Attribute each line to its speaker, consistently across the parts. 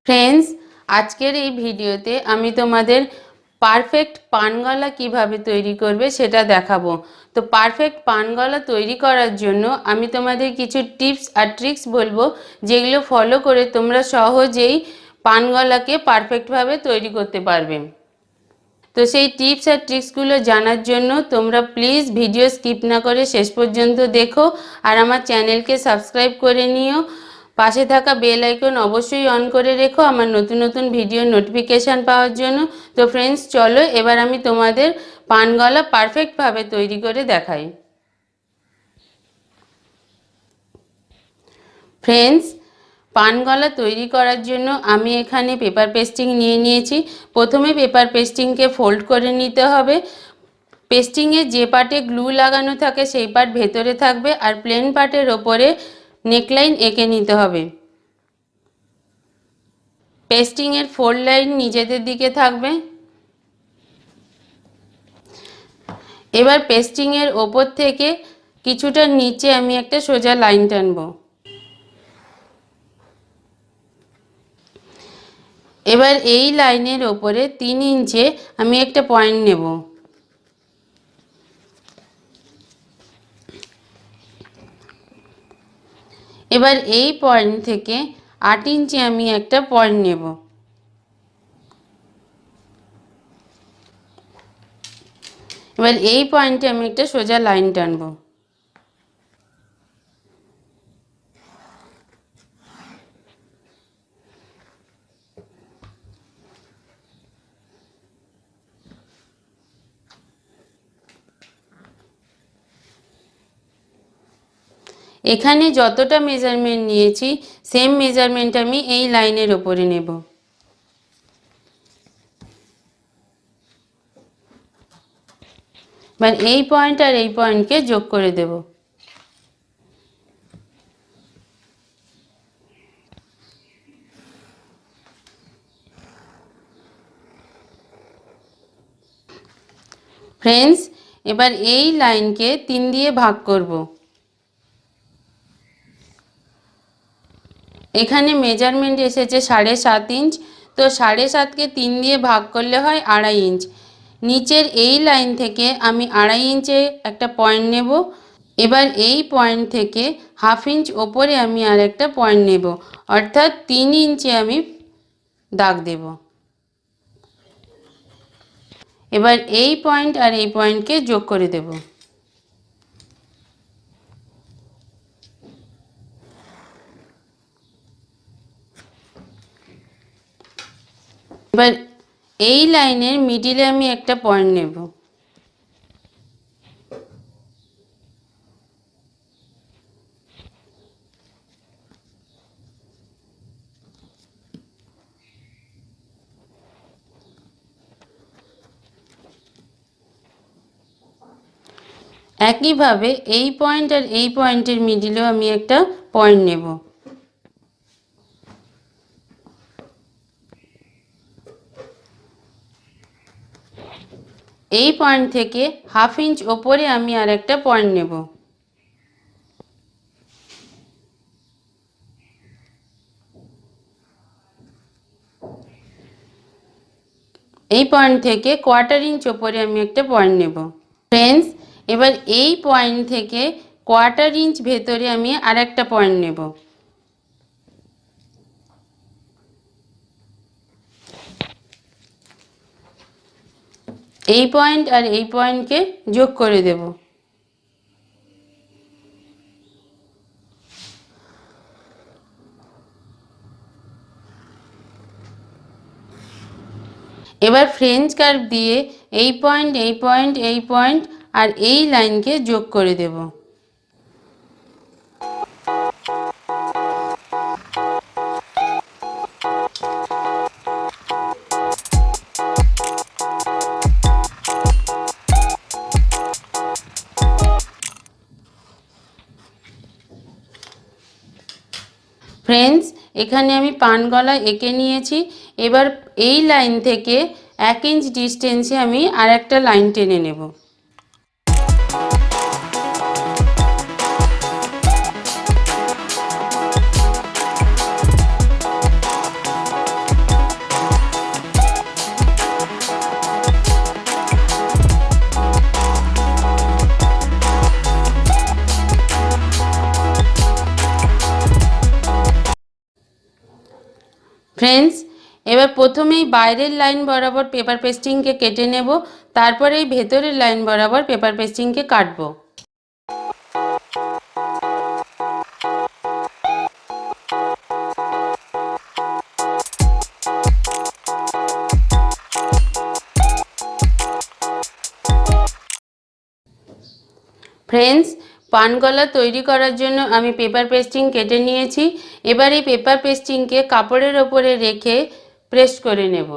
Speaker 1: Friends आजकेर এই ভিডিওতে আমি তোমাদের পারফেক্ট পান গলা কিভাবে তৈরি করবে সেটা দেখাবো। তো পারফেক্ট পান গলা তৈরি করার জন্য আমি তোমাদের কিছু টিপস আর ট্রিক্স বলবো যেগুলো ফলো করে তোমরা সহজেই পান গলাকে পারফেক্ট ভাবে তৈরি করতে পারবে। তো সেই টিপস আর ট্রিক্সগুলো জানার জন্য তোমরা প্লিজ ভিডিও স্কিপ না করে শেষ পর্যন্ত দেখো আর আমার চ্যানেলকে সাবস্ক্রাইব করে নিও। পাশে থাকা বেল আইকন অবশ্যই অন করে রেখো আমার নতুন নতুন ভিডিও নোটিফিকেশান পাওয়ার জন্য। তো ফ্রেন্ডস চলো এবার আমি তোমাদের পান গলা পারফেক্টভাবে তৈরি করে দেখাই। ফ্রেন্ডস পান গলা তৈরি করার জন্য আমি এখানে পেপার পেস্টিং নিয়ে নিয়েছি। প্রথমে পেপার পেস্টিংকে ফোল্ড করে নিতে হবে। পেস্টিংয়ে যে পার্টে গ্লু লাগানো থাকে সেই পার্ট ভেতরে থাকবে আর প্লেন পার্টের ওপরে নেকলাইন এঁকে নিতে হবে। পেস্টিংয়ের ফোল্ড লাইন নিজেদের দিকে থাকবে। এবার পেস্টিংয়ের ওপর থেকে কিছুটা নিচে আমি একটা সোজা লাইন টানবো। এবার এই লাইনের ওপরে 3 ইঞ্চে আমি একটা পয়েন্ট নেব। এবার এই পয়েন্ট থেকে 8 ইঞ্চি আমি একটা পয়েন্ট নেব। এবার এই পয়েন্টে আমি একটা সোজা লাইন টানবো। এখানে যতটা মেজারমেন্ট নিয়েছি সেম মেজারমেন্ট আমি এই লাইনের ওপরে নেব। মানে এই পয়েন্ট আর এই পয়েন্টকে যোগ করে দেব। ফ্রেন্ডস এবার এই লাইনকে 3 দিয়ে ভাগ করব। এখানে মেজারমেন্ট এসেছে 7.5 ইঞ্চ। তো 7.5কে 3 দিয়ে ভাগ করলে হয় 2.5 ইঞ্চ। নিচের এই লাইন থেকে আমি 2.5 ইঞ্চে একটা পয়েন্ট নেব। এবার এই পয়েন্ট থেকে 1/2 ইঞ্চ ওপরে আমি আর একটা পয়েন্ট নেব, অর্থাৎ 3 ইঞ্চে আমি দাগ দেব। এবার এই পয়েন্ট আর এই পয়েন্টকে যোগ করে দেব। এবার এই লাইনের মিডিলে আমি একটা পয়েন্ট নেব। একইভাবে এই পয়েন্ট আর এই পয়েন্টের মিডিলেও আমি একটা পয়েন্ট নেব। এই পয়েন্ট থেকে 1/2 ইঞ্চ ওপরে আমি আর একটা পয়েন্ট নেব। এই পয়েন্ট থেকে 1/4 ইঞ্চ ওপরে আমি একটা পয়েন্ট নেব। ফ্রেন্ডস এবার এই পয়েন্ট থেকে 1/4 ইঞ্চ ভেতরে আমি আর একটা পয়েন্ট নেব। এই পয়েন্ট আর এই পয়েন্টকে যোগ করে দেব। এবার ফ্রেঞ্চ কার্ভ দিয়ে এই পয়েন্ট এই পয়েন্ট এই পয়েন্ট আর এই লাইনকে যোগ করে দেব। ফ্রেন্ডস এখানে আমি পান গলা এঁকে নিয়েছি। এবার এই লাইন থেকে 1 ইঞ্চ ডিস্টেন্সে আমি আর একটা লাইন টেনে নেব। ফ্রেন্ডস, এবার প্রথমেই বাইরের লাইন বরাবর পেপার পেস্টিংকে কেটে নেব, তারপরে এই ভেতরের লাইন বরাবর পেপার পেস্টিংকে কাটবো। ফ্রেন্ডস, পান গলা তৈরি করার জন্য আমি পেপার পেস্টিং কেটে নিয়েছি। এবার এই পেপার পেস্টিংকে কাপড়ের ওপরে রেখে প্রেস করে নেব।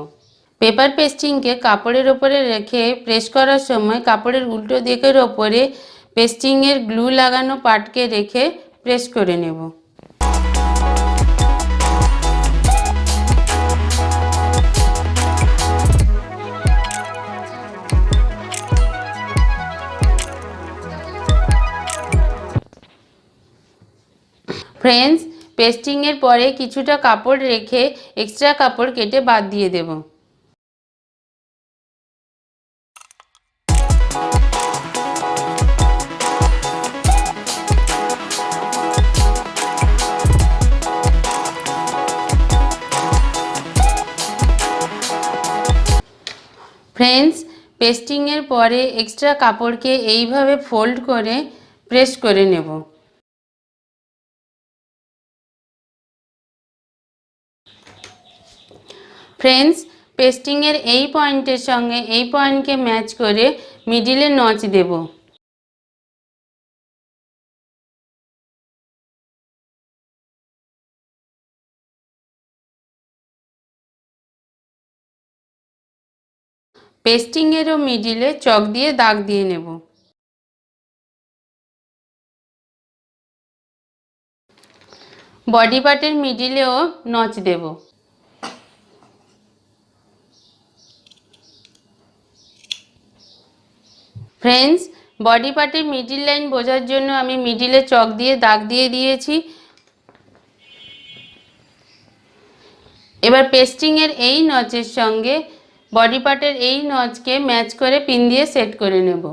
Speaker 1: পেপার পেস্টিংকে কাপড়ের ওপরে রেখে প্রেস করার সময় কাপড়ের উল্টো দিকের ওপরে পেস্টিংয়ের গ্লু লাগানো পার্টকে রেখে প্রেস করে নেব। ফ্রেন্ডস, পেস্টিংয়ের পরে কিছুটা কাপড় রেখে এক্সট্রা কাপড় কেটে বাদ দিয়ে দেব। ফ্রেন্ডস, পেস্টিংয়ের পরে এক্সট্রা কাপড়কে এইভাবে ফোল্ড করে প্রেস করে নেব। ফ্রেন্ডস, পেস্টিংয়ের এই পয়েন্টের সঙ্গে এই পয়েন্টকে ম্যাচ করে মিডিলে নচ দেব। পেস্টিংয়েরও মিডিলে চক দিয়ে দাগ দিয়ে নেব। বডি পার্টের মিডিলেও নচ দেব। ফ্রেন্ডস, বডি পার্টের মিডিল লাইন বোঝার জন্য আমি মিডিলে চক দিয়ে দাগ দিয়ে দিয়েছি। এবার পেস্টিংয়ের এই নচের সঙ্গে বডি পার্টের এই নচকে ম্যাচ করে পিন দিয়ে সেট করে নেব।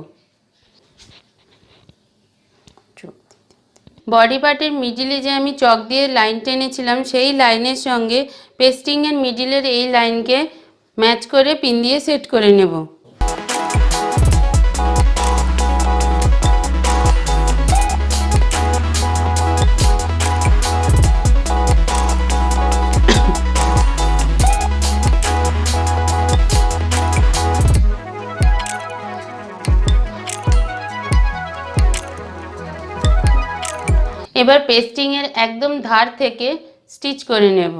Speaker 1: বডি পার্টের মিডিলে যে আমি চক দিয়ে লাইন টেনেছিলাম সেই লাইনের সঙ্গে পেস্টিংয়ের মিডিলের এই লাইনকে ম্যাচ করে পিন দিয়ে সেট করে নেব। এবার পেস্টিংয়ের একদম ধার থেকে স্টিচ করে নেব।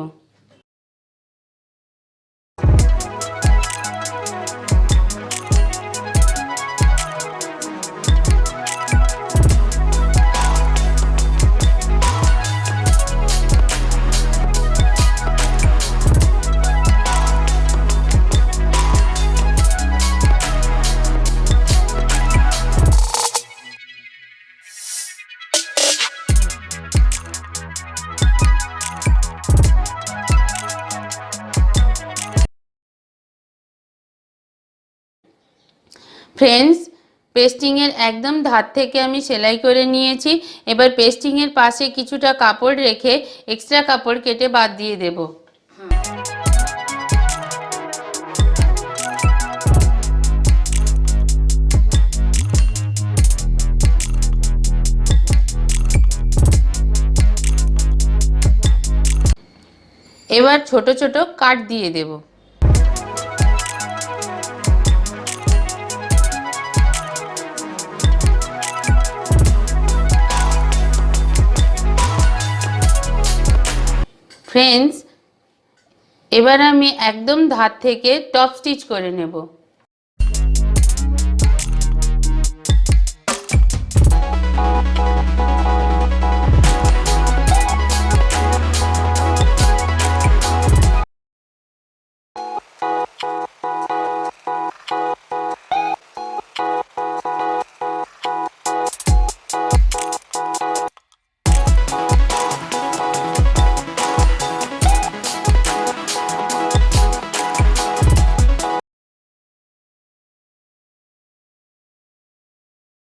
Speaker 1: ফ্রেন্ডস, পেস্টিংয়ের একদম ধার থেকে আমি সেলাই করে নিয়েছি। এবার পেস্টিংয়ের পাশে কিছুটা কাপড় রেখে এক্সট্রা কাপড় কেটে বাদ দিয়ে দেব। এবার ছোট ছোট কাট দিয়ে দেব। ফ্রেন্ডস, এবার আমি একদম ধার থেকে টপ স্টিচ করে নেব।